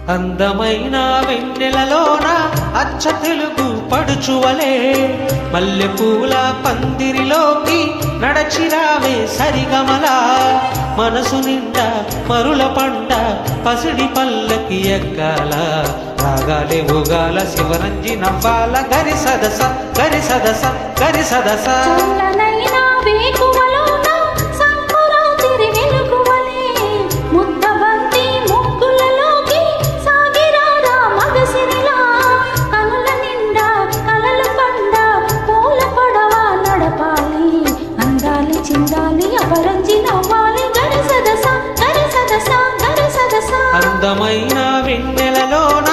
అందమైన వెన్నెలలోన అచ్చ తెలుగు పడుచువలే మల్లెపూల పందిరిలోకి నడచిరావే సరిగమలా మనసు నిండా మరుల పంట పసిడి పల్లకి ఎక్కాల రాగాలే ఊగాల శివరంజి నవ్వాల గరి సదస గరి సదస గరి సదస అందమైన వెన్నెలలోన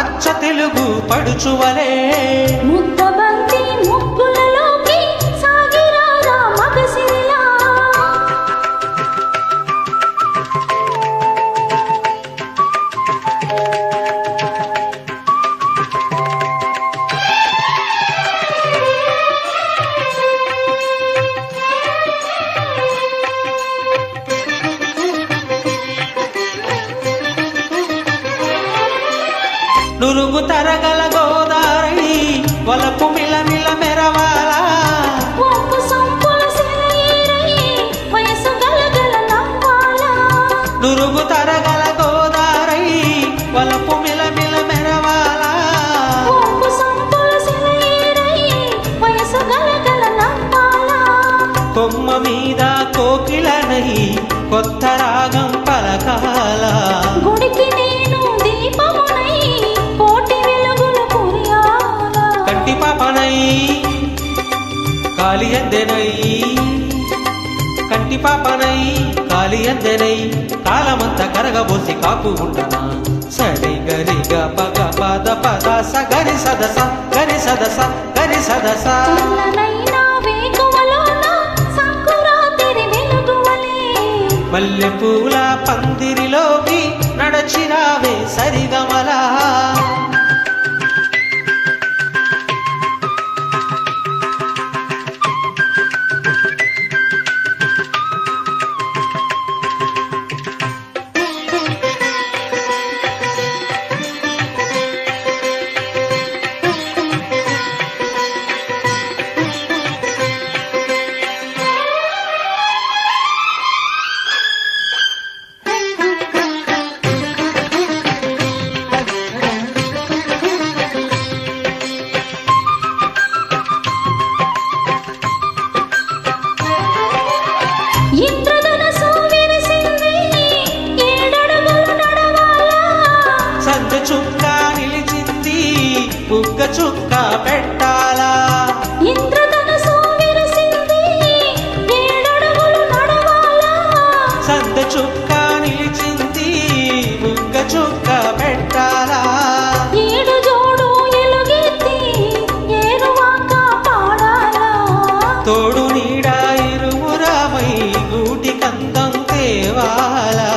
అచ్చ తెలుగు పడుచువలే ముద్దబంతి ముగ్గులలోకి సాగిరారా మగసిరిలా నురుగు తరగల గోదారై వలపు మిలమిల మెరవాలా నురుగు తరగల గోదారై వలపు మిలమిల మెరవాలా కొమ్మ మీద కోకిలనై కొత్త రాగం పలకాల గుడికి నేను దీపమునై కోటి వెలుగులు కురియాల కంటి పాపనై కాలియందెనై కంటి పాపనై కాలియందెనై కాలమంత కరగబోసి కాపు ఉండనా సరి గరిగ పగ పద పద స గరి సదస గరి సదస గరి సదస మల్లెపూల పందిరిలోకి నడచిరావే సరిగమలా సంత చుక్క నిలిచింది బుగ్గ చుక్క పెట్టాలా సంత చుక్క నిలిచింది బుగ్గ చుక్క పెట్టాలా ఏడు జోడు ఎలుగెత్తి ఏరువాక పాడాలా తోడు నీడ ఇరువురామై గూటి కందం తేవాలా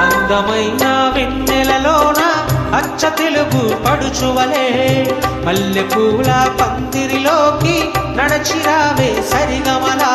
అందమైన వెన్నెలలోన అచ్చ తెలుగు పడుచువలే మల్లెపూల పందిరిలోకి నడచిరావే సరిగమలా